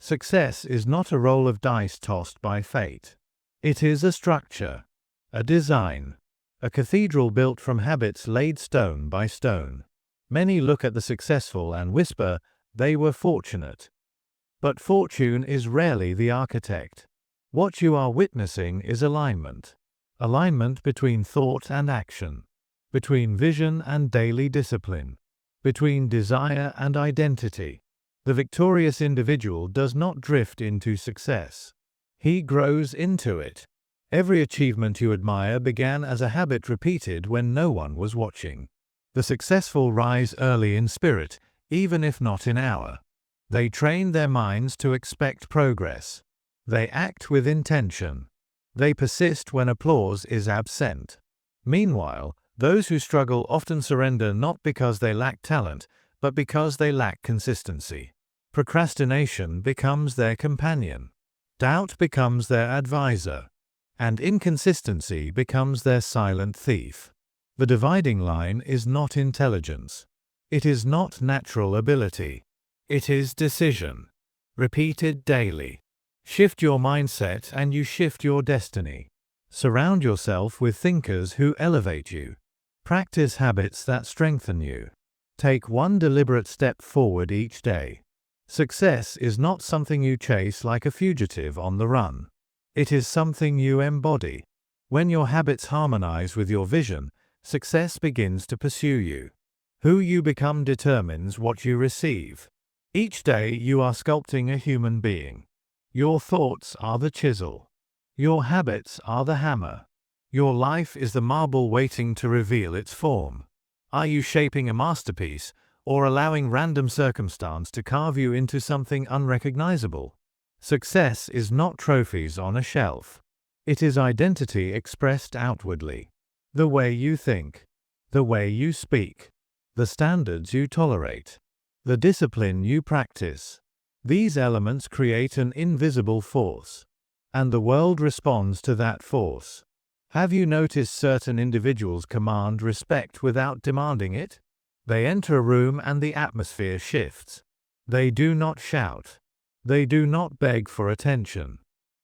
Success is not a roll of dice tossed by fate. It is a structure, a design, a cathedral built from habits laid stone by stone. Many look at the successful and whisper, "They were fortunate." But fortune is rarely the architect. What you are witnessing is alignment. Alignment between thought and action, between vision and daily discipline, between desire and identity. The victorious individual does not drift into success. He grows into it. Every achievement you admire began as a habit repeated when no one was watching. The successful rise early in spirit, even if not in hour. They train their minds to expect progress. They act with intention. They persist when applause is absent. Meanwhile, those who struggle often surrender not because they lack talent, but because they lack consistency. Procrastination becomes their companion. Doubt becomes their advisor. And inconsistency becomes their silent thief. The dividing line is not intelligence. It is not natural ability. It is decision. Repeated daily. Shift your mindset and you shift your destiny. Surround yourself with thinkers who elevate you. Practice habits that strengthen you. Take one deliberate step forward each day. Success is not something you chase like a fugitive on the run. It is something you embody. When your habits harmonize with your vision, success begins to pursue you. Who you become determines what you receive. Each day you are sculpting a human being. Your thoughts are the chisel. Your habits are the hammer. Your life is the marble waiting to reveal its form. Are you shaping a masterpiece, or allowing random circumstance to carve you into something unrecognizable? Success is not trophies on a shelf. It is identity expressed outwardly. The way you think, the way you speak, the standards you tolerate, the discipline you practice. These elements create an invisible force, and the world responds to that force. Have you noticed certain individuals command respect without demanding it? They enter a room and the atmosphere shifts. They do not shout. They do not beg for attention.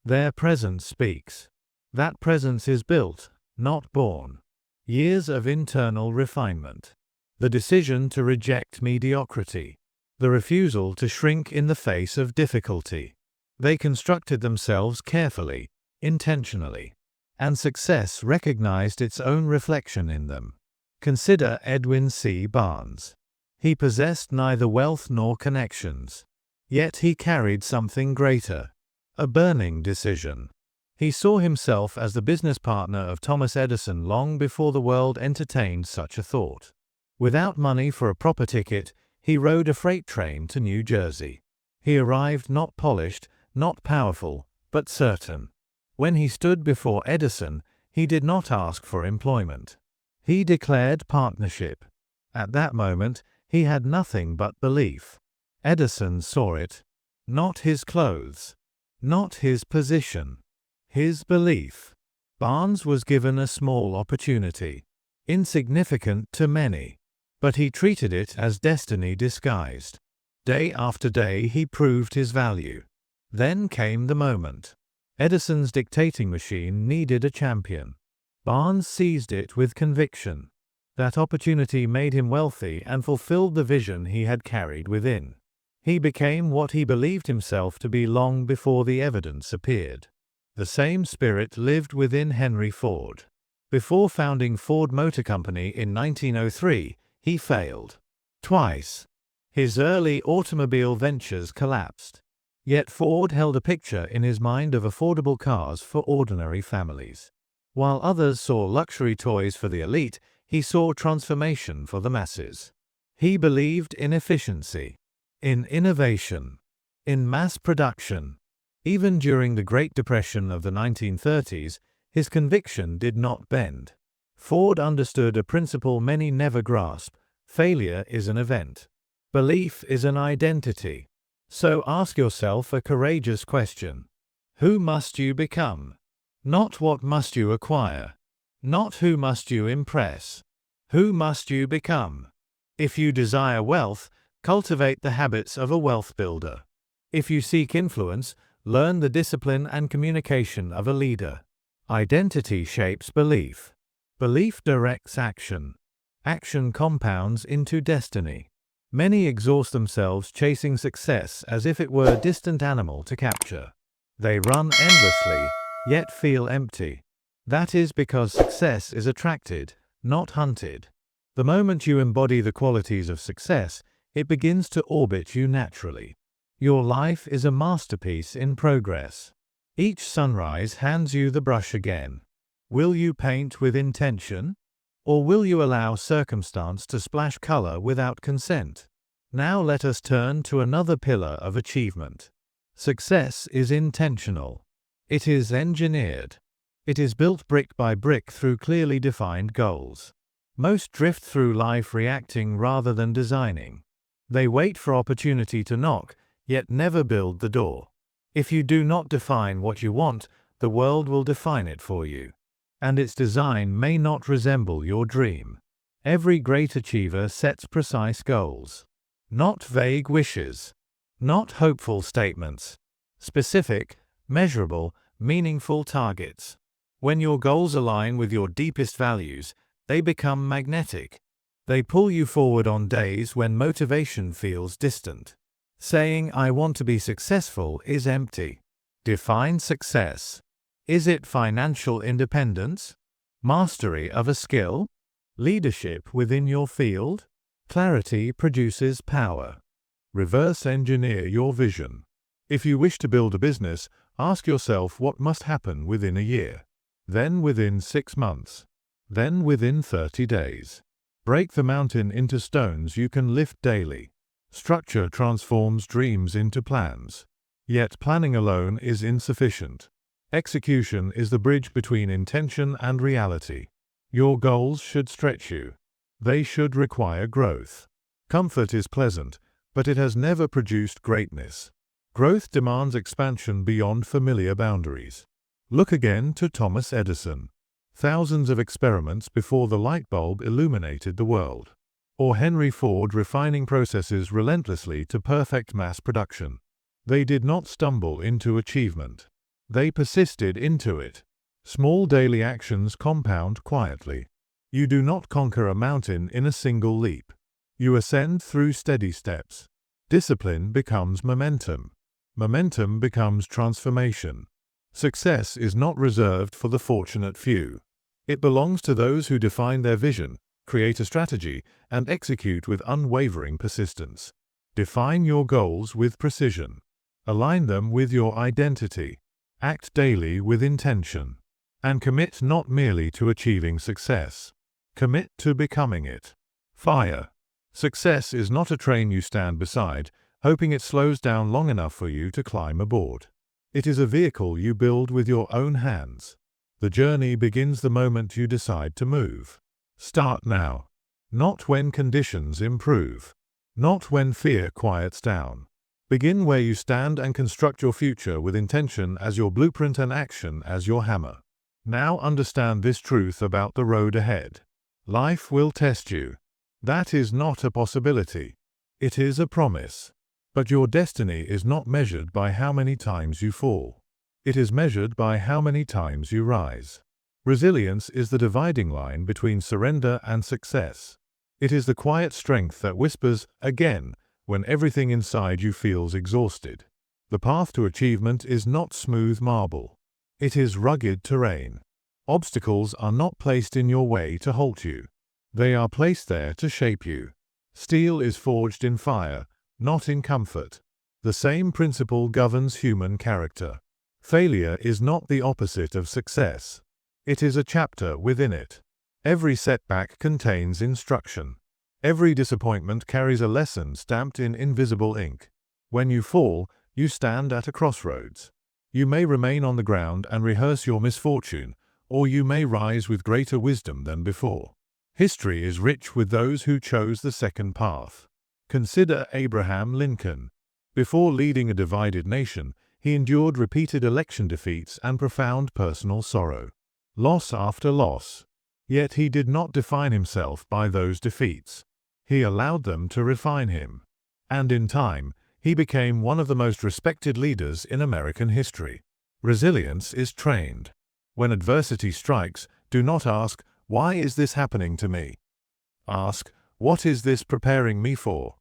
Their presence speaks. That presence is built, not born. Years of internal refinement. The decision to reject mediocrity. The refusal to shrink in the face of difficulty. They constructed themselves carefully, intentionally, and success recognized its own reflection in them. Consider Edwin C. Barnes. He possessed neither wealth nor connections. Yet he carried something greater, a burning decision. He saw himself as the business partner of Thomas Edison long before the world entertained such a thought. Without money for a proper ticket, he rode a freight train to New Jersey. He arrived not polished, not powerful, but certain. When he stood before Edison, he did not ask for employment. He declared partnership. At that moment, he had nothing but belief. Edison saw it. Not his clothes. Not his position. His belief. Barnes was given a small opportunity. Insignificant to many. But he treated it as destiny disguised. Day after day he proved his value. Then came the moment. Edison's dictating machine needed a champion. Barnes seized it with conviction. That opportunity made him wealthy and fulfilled the vision he had carried within. He became what he believed himself to be long before the evidence appeared. The same spirit lived within Henry Ford. Before founding Ford Motor Company in 1903, he failed. Twice. His early automobile ventures collapsed. Yet Ford held a picture in his mind of affordable cars for ordinary families. While others saw luxury toys for the elite, he saw transformation for the masses. He believed in efficiency, in innovation, in mass production. Even during the Great Depression of the 1930s, his conviction did not bend. Ford understood a principle many never grasp: failure is an event. Belief is an identity. So ask yourself a courageous question. Who must you become? Not what must you acquire. Not who must you impress. Who must you become? If you desire wealth, cultivate the habits of a wealth builder. If you seek influence, learn the discipline and communication of a leader. Identity shapes belief. Belief directs action. Action compounds into destiny. Many exhaust themselves chasing success as if it were a distant animal to capture. They run endlessly, yet feel empty. That is because success is attracted, not hunted. The moment you embody the qualities of success, it begins to orbit you naturally. Your life is a masterpiece in progress. Each sunrise hands you the brush again. Will you paint with intention? Or will you allow circumstance to splash color without consent? Now let us turn to another pillar of achievement. Success is intentional. It is engineered. It is built brick by brick through clearly defined goals. Most drift through life reacting rather than designing. They wait for opportunity to knock, yet never build the door. If you do not define what you want, the world will define it for you. And its design may not resemble your dream. Every great achiever sets precise goals. Not vague wishes. Not hopeful statements. Specific, measurable, meaningful targets. When your goals align with your deepest values, they become magnetic. They pull you forward on days when motivation feels distant. Saying, "I want to be successful," is empty. Define success. Is it financial independence? Mastery of a skill? Leadership within your field? Clarity produces power. Reverse engineer your vision. If you wish to build a business, ask yourself what must happen within a year, then within 6 months, then within 30 days. Break the mountain into stones you can lift daily. Structure transforms dreams into plans. Yet planning alone is insufficient. Execution is the bridge between intention and reality. Your goals should stretch you. They should require growth. Comfort is pleasant, but it has never produced greatness. Growth demands expansion beyond familiar boundaries. Look again to Thomas Edison. Thousands of experiments before the light bulb illuminated the world. Or Henry Ford refining processes relentlessly to perfect mass production. They did not stumble into achievement. They persisted into it. Small daily actions compound quietly. You do not conquer a mountain in a single leap. You ascend through steady steps. Discipline becomes momentum. Momentum becomes transformation. Success is not reserved for the fortunate few. It belongs to those who define their vision, create a strategy, and execute with unwavering persistence. Define your goals with precision. Align them with your identity. Act daily with intention. And commit not merely to achieving success. Commit to becoming it. Fire. Success is not a train you stand beside, hoping it slows down long enough for you to climb aboard. It is a vehicle you build with your own hands. The journey begins the moment you decide to move. Start now. Not when conditions improve. Not when fear quiets down. Begin where you stand and construct your future with intention as your blueprint and action as your hammer. Now understand this truth about the road ahead. Life will test you. That is not a possibility. It is a promise. But your destiny is not measured by how many times you fall. It is measured by how many times you rise. Resilience is the dividing line between surrender and success. It is the quiet strength that whispers, "Again," when everything inside you feels exhausted. The path to achievement is not smooth marble. It is rugged terrain. Obstacles are not placed in your way to halt you. They are placed there to shape you. Steel is forged in fire, not in comfort. The same principle governs human character. Failure is not the opposite of success. It is a chapter within it. Every setback contains instruction. Every disappointment carries a lesson stamped in invisible ink. When you fall, you stand at a crossroads. You may remain on the ground and rehearse your misfortune, or you may rise with greater wisdom than before. History is rich with those who chose the second path. Consider Abraham Lincoln. Before leading a divided nation, he endured repeated election defeats and profound personal sorrow. Loss after loss. Yet he did not define himself by those defeats. He allowed them to refine him. And in time, he He became one of the most respected leaders in American history. Resilience is trained. When adversity strikes, do not ask, "Why is this happening to me?" Ask, "What is this preparing me for?"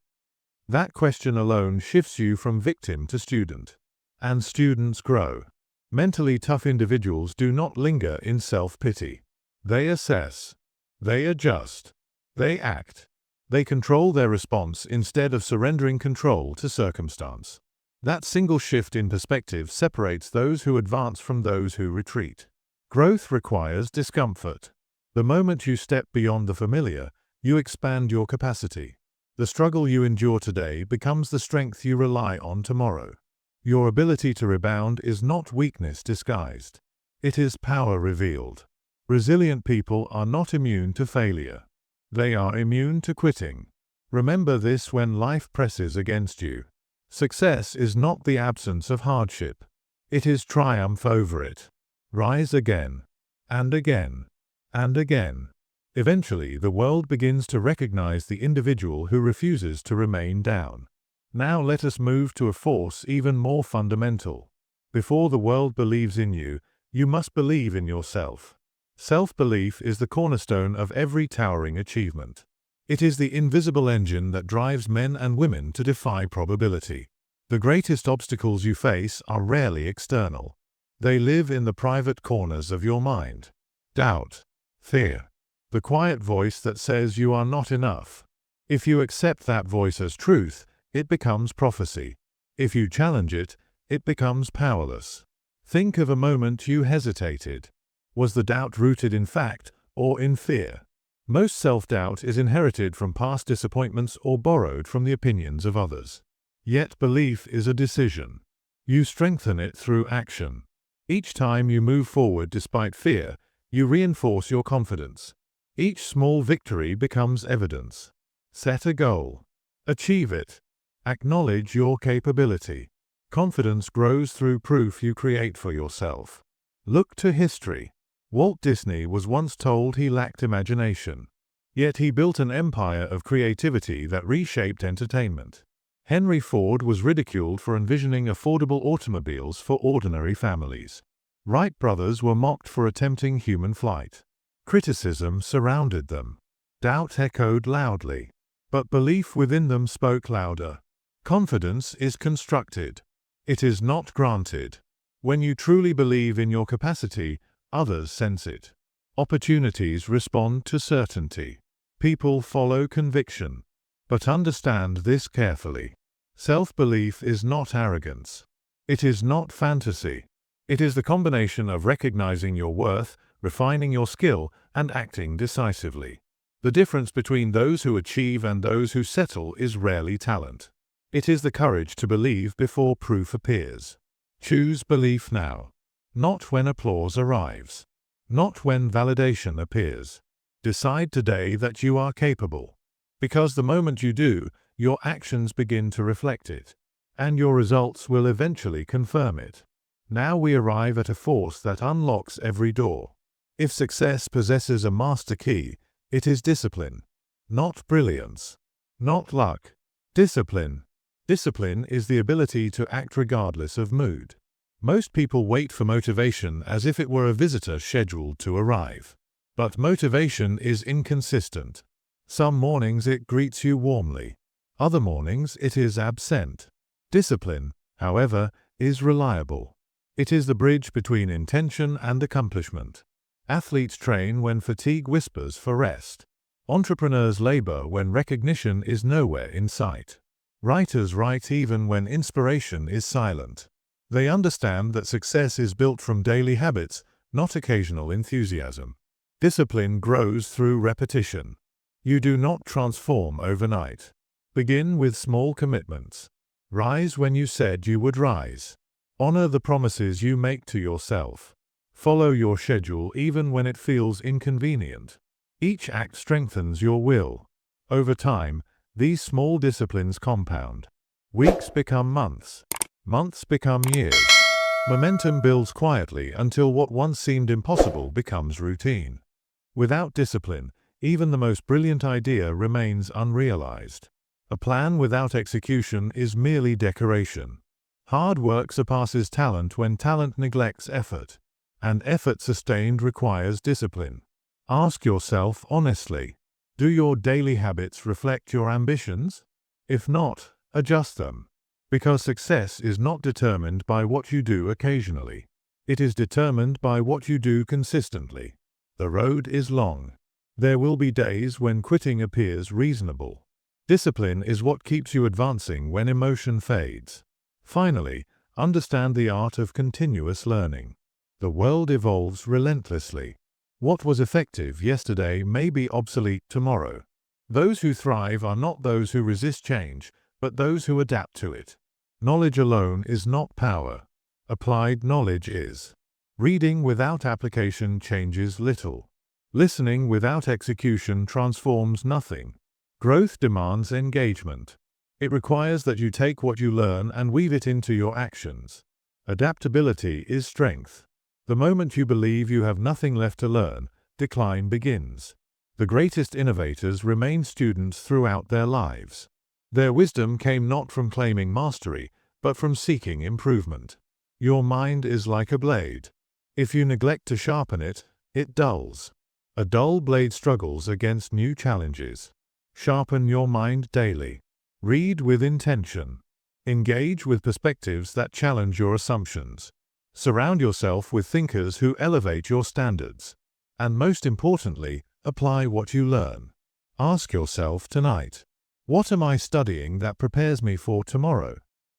That question alone shifts you from victim to student. And students grow. Mentally tough individuals do not linger in self-pity. They assess. They adjust. They act. They control their response instead of surrendering control to circumstance. That single shift in perspective separates those who advance from those who retreat. Growth requires discomfort. The moment you step beyond the familiar, you expand your capacity. The struggle you endure today becomes the strength you rely on tomorrow. Your ability to rebound is not weakness disguised. It is power revealed. Resilient people are not immune to failure. They are immune to quitting. Remember this when life presses against you. Success is not the absence of hardship. It is triumph over it. Rise again, and again, and again. Eventually, the world begins to recognize the individual who refuses to remain down. Now let us move to a force even more fundamental. Before the world believes in you, you must believe in yourself. Self-belief is the cornerstone of every towering achievement. It is the invisible engine that drives men and women to defy probability. The greatest obstacles you face are rarely external. They live in the private corners of your mind. Doubt, fear, the quiet voice that says you are not enough. If you accept that voice as truth, it becomes prophecy. If you challenge it, it becomes powerless. Think of a moment you hesitated. Was the doubt rooted in fact or in fear? Most self-doubt is inherited from past disappointments or borrowed from the opinions of others. Yet belief is a decision. You strengthen it through action. Each time you move forward despite fear, you reinforce your confidence. Each small victory becomes evidence. Set a goal. Achieve it. Acknowledge your capability. Confidence grows through proof you create for yourself. Look to history. Walt Disney was once told he lacked imagination. Yet he built an empire of creativity that reshaped entertainment. Henry Ford was ridiculed for envisioning affordable automobiles for ordinary families. Wright brothers were mocked for attempting human flight. Criticism surrounded them. Doubt echoed loudly. But belief within them spoke louder. Confidence is constructed. It is not granted. When you truly believe in your capacity, others sense it. Opportunities respond to certainty. People follow conviction. But understand this carefully. Self-belief is not arrogance. It is not fantasy. It is the combination of recognizing your worth, refining your skill, and acting decisively. The difference between those who achieve and those who settle is rarely talent. It is the courage to believe before proof appears. Choose belief now. Not when applause arrives. Not when validation appears. Decide today that you are capable. Because the moment you do, your actions begin to reflect it. And your results will eventually confirm it. Now we arrive at a force that unlocks every door. If success possesses a master key, it is discipline. Not brilliance. Not luck. Discipline. Discipline is the ability to act regardless of mood. Most people wait for motivation as if it were a visitor scheduled to arrive. But motivation is inconsistent. Some mornings it greets you warmly. Other mornings it is absent. Discipline, however, is reliable. It is the bridge between intention and accomplishment. Athletes train when fatigue whispers for rest. Entrepreneurs labor when recognition is nowhere in sight. Writers write even when inspiration is silent. They understand that success is built from daily habits, not occasional enthusiasm. Discipline grows through repetition. You do not transform overnight. Begin with small commitments. Rise when you said you would rise. Honor the promises you make to yourself. Follow your schedule even when it feels inconvenient. Each act strengthens your will. Over time, these small disciplines compound. Weeks become months. Months become years. Momentum builds quietly until what once seemed impossible becomes routine. Without discipline, even the most brilliant idea remains unrealized. A plan without execution is merely decoration. Hard work surpasses talent when talent neglects effort, and effort sustained requires discipline. Ask yourself honestly, do your daily habits reflect your ambitions? If not, adjust them. Because success is not determined by what you do occasionally. It is determined by what you do consistently. The road is long. There will be days when quitting appears reasonable. Discipline is what keeps you advancing when emotion fades. Finally, understand the art of continuous learning. The world evolves relentlessly. What was effective yesterday may be obsolete tomorrow. Those who thrive are not those who resist change, but those who adapt to it. Knowledge alone is not power. Applied knowledge is. Reading without application changes little. Listening without execution transforms nothing. Growth demands engagement. It requires that you take what you learn and weave it into your actions. Adaptability is strength. The moment you believe you have nothing left to learn, decline begins. The greatest innovators remain students throughout their lives. Their wisdom came not from claiming mastery, but from seeking improvement. Your mind is like a blade. If you neglect to sharpen it, it dulls. A dull blade struggles against new challenges. Sharpen your mind daily. Read with intention. Engage with perspectives that challenge your assumptions. Surround yourself with thinkers who elevate your standards. And most importantly, apply what you learn. Ask yourself tonight, what am I studying that prepares me for tomorrow?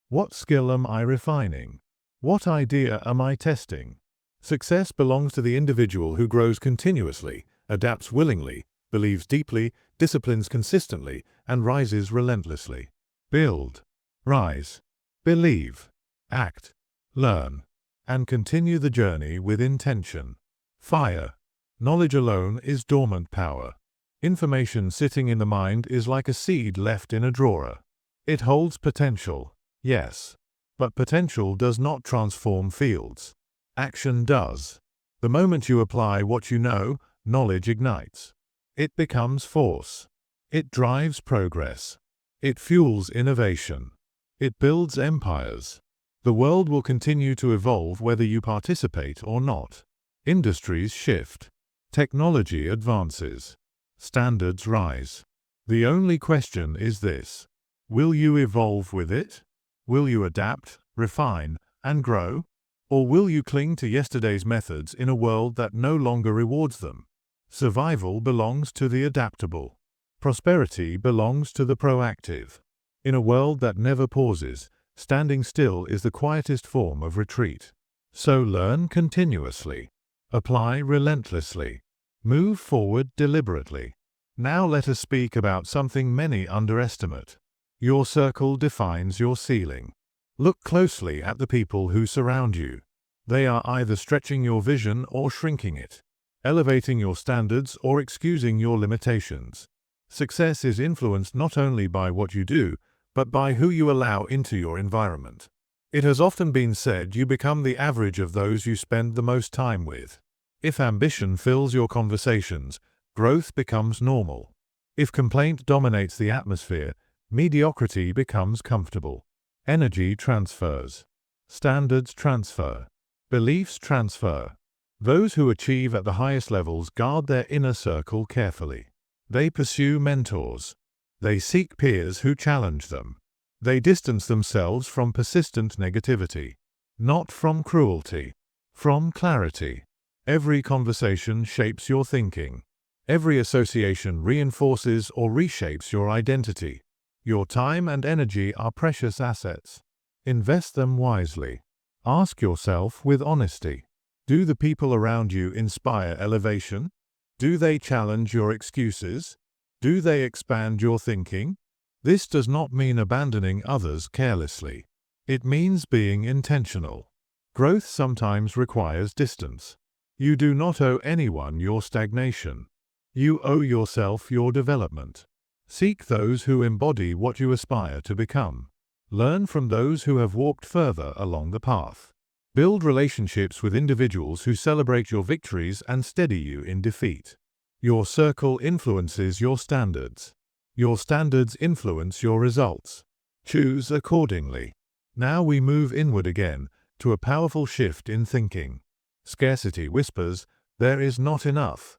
What skill am I refining? What idea am I testing? Success belongs to the individual who grows continuously, adapts willingly, believes deeply, disciplines consistently, and rises relentlessly. Build, rise, believe, act, learn, and continue the journey with intention. Fire. Knowledge alone is dormant power. Information sitting in the mind is like a seed left in a drawer. It holds potential, yes, but potential does not transform fields. Action does. The moment you apply what you know, knowledge ignites. It becomes force. It drives progress. It fuels innovation. It builds empires. The world will continue to evolve whether you participate or not. Industries shift. Technology advances. Standards rise. The only question is this: will you evolve with it? Will you adapt, refine, and grow? Or will you cling to yesterday's methods in a world that no longer rewards them? Survival belongs to the adaptable. Prosperity belongs to the proactive. In a world that never pauses, standing still is the quietest form of retreat. So learn continuously. Apply relentlessly. Move forward deliberately. Now let us speak about something many underestimate. Your circle defines your ceiling. Look closely at the people who surround you. They are either stretching your vision or shrinking it, elevating your standards or excusing your limitations. Success is influenced not only by what you do, but by who you allow into your environment. It has often been said you become the average of those you spend the most time with. If ambition fills your conversations, growth becomes normal. If complaint dominates the atmosphere, mediocrity becomes comfortable. Energy transfers. Standards transfer. Beliefs transfer. Those who achieve at the highest levels guard their inner circle carefully. They pursue mentors. They seek peers who challenge them. They distance themselves from persistent negativity. Not from cruelty. From clarity. Every conversation shapes your thinking. Every association reinforces or reshapes your identity. Your time and energy are precious assets. Invest them wisely. Ask yourself with honesty: do the people around you inspire elevation? Do they challenge your excuses? Do they expand your thinking? This does not mean abandoning others carelessly. It means being intentional. Growth sometimes requires distance. You do not owe anyone your stagnation. You owe yourself your development. Seek those who embody what you aspire to become. Learn from those who have walked further along the path. Build relationships with individuals who celebrate your victories and steady you in defeat. Your circle influences your standards. Your standards influence your results. Choose accordingly. Now we move inward again, to a powerful shift in thinking. Scarcity whispers, there is not enough.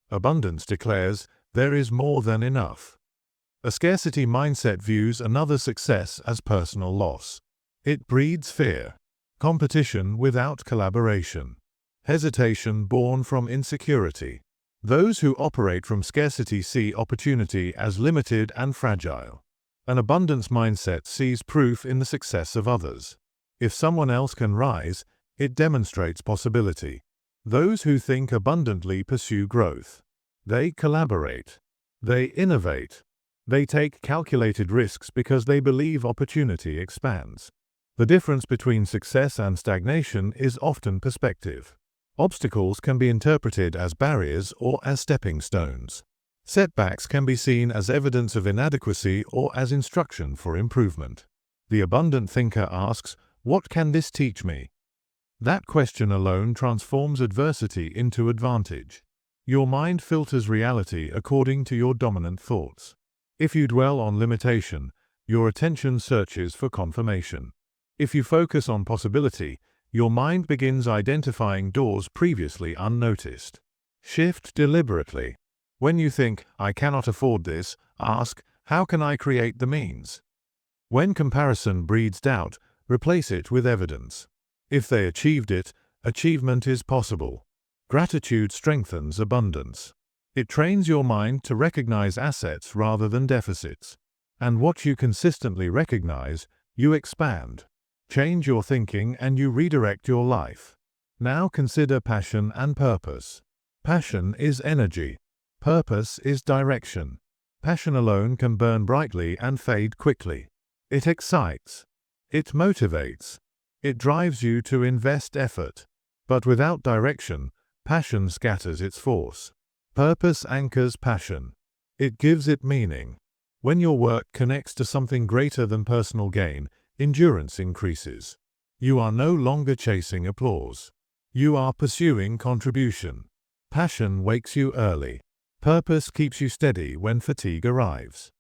Abundance declares, there is more than enough. A scarcity mindset views another success as personal loss. It breeds fear, competition without collaboration, hesitation born from insecurity. Those who operate from scarcity see opportunity as limited and fragile. An abundance mindset sees proof in the success of others. If someone else can rise, it demonstrates possibility. Those who think abundantly pursue growth. They collaborate. They innovate. They take calculated risks because they believe opportunity expands. The difference between success and stagnation is often perspective. Obstacles can be interpreted as barriers or as stepping stones. Setbacks can be seen as evidence of inadequacy or as instruction for improvement. The abundant thinker asks, "What can this teach me?" That question alone transforms adversity into advantage. Your mind filters reality according to your dominant thoughts. If you dwell on limitation, your attention searches for confirmation. If you focus on possibility, your mind begins identifying doors previously unnoticed. Shift deliberately. When you think, "I cannot afford this," ask, "How can I create the means?" When comparison breeds doubt, replace it with evidence. If they achieved it, achievement is possible. Gratitude strengthens abundance. It trains your mind to recognize assets rather than deficits. And what you consistently recognize, you expand. Change your thinking and you redirect your life. Now consider passion and purpose. Passion is energy. Purpose is direction. Passion alone can burn brightly and fade quickly. It excites. It motivates. It drives you to invest effort. But without direction, passion scatters its force. Purpose anchors passion. It gives it meaning. When your work connects to something greater than personal gain, endurance increases. You are no longer chasing applause. You are pursuing contribution. Passion wakes you early. Purpose keeps you steady when fatigue arrives.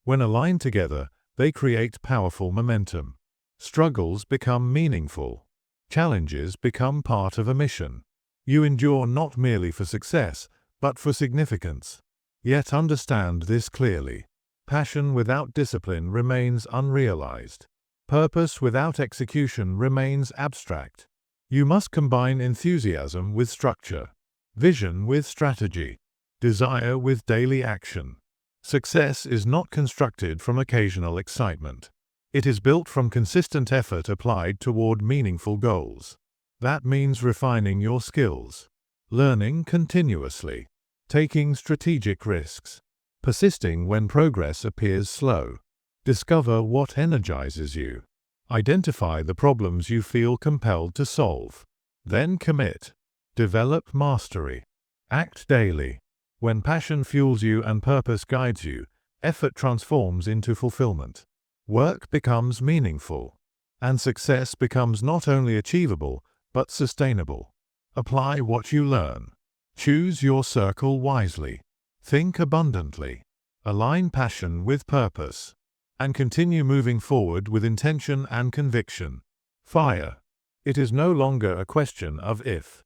When aligned together, they create powerful momentum. Struggles become meaningful. Challenges become part of a mission. You endure not merely for success, but for significance. Yet understand this clearly. Passion without discipline remains unrealized. Purpose without execution remains abstract. You must combine enthusiasm with structure, vision with strategy, desire with daily action. Success is not constructed from occasional excitement. It is built from consistent effort applied toward meaningful goals. That means refining your skills, learning continuously, taking strategic risks, persisting when progress appears slow. Discover what energizes you. Identify the problems you feel compelled to solve. Then commit. Develop mastery. Act daily. When passion fuels you and purpose guides you, effort transforms into fulfillment. Work becomes meaningful. And success becomes not only achievable, but sustainable. Apply what you learn. Choose your circle wisely. Think abundantly. Align passion with purpose. And continue moving forward with intention and conviction. Fire. It is no longer a question of if.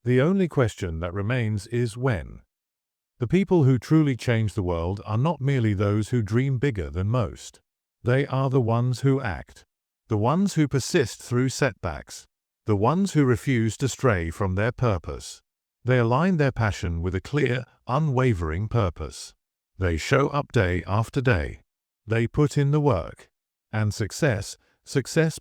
The only question that remains is when. The people who truly change the world are not merely those who dream bigger than most. They are the ones who act. The ones who persist through setbacks. The ones who refuse to stray from their purpose. They align their passion with a clear, unwavering purpose. They show up day after day. They put in the work. And success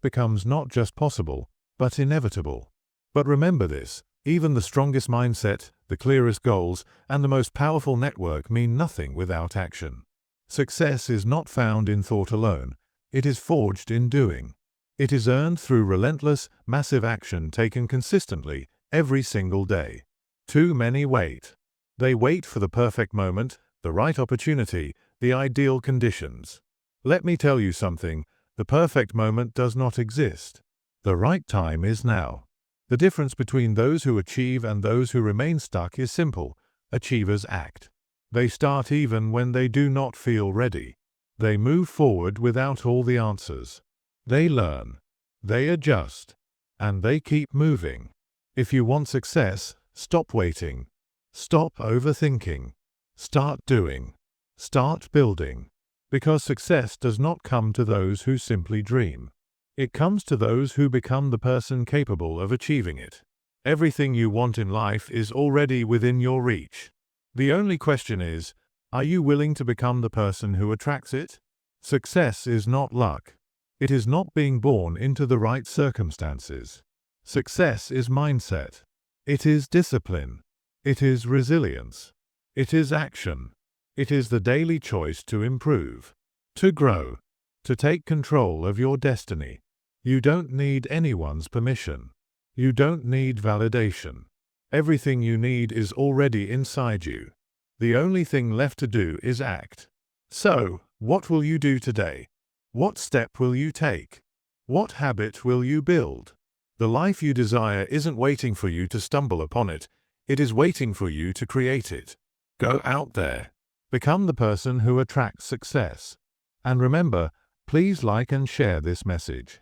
becomes not just possible, but inevitable. But remember this, even the strongest mindset, the clearest goals, and the most powerful network mean nothing without action. Success is not found in thought alone. It is forged in doing. It is earned through relentless, massive action taken consistently, every single day. Too many wait. They wait for the perfect moment, the right opportunity, the ideal conditions. Let me tell you something, the perfect moment does not exist. The right time is now. The difference between those who achieve and those who remain stuck is simple. Achievers act. They start even when they do not feel ready. They move forward without all the answers. They learn. They adjust. And they keep moving. If you want success, stop waiting. Stop overthinking. Start doing. Start building. Because success does not come to those who simply dream. It comes to those who become the person capable of achieving it. Everything you want in life is already within your reach. The only question is, are you willing to become the person who attracts it? Success is not luck. It is not being born into the right circumstances. Success is mindset. It is discipline. It is resilience. It is action. It is the daily choice to improve, to grow, to take control of your destiny. You don't need anyone's permission. You don't need validation. Everything you need is already inside you. The only thing left to do is act. So, what will you do today? What step will you take? What habit will you build? The life you desire isn't waiting for you to stumble upon it. It is waiting for you to create it. Go out there. Become the person who attracts success. And remember, please like and share this message.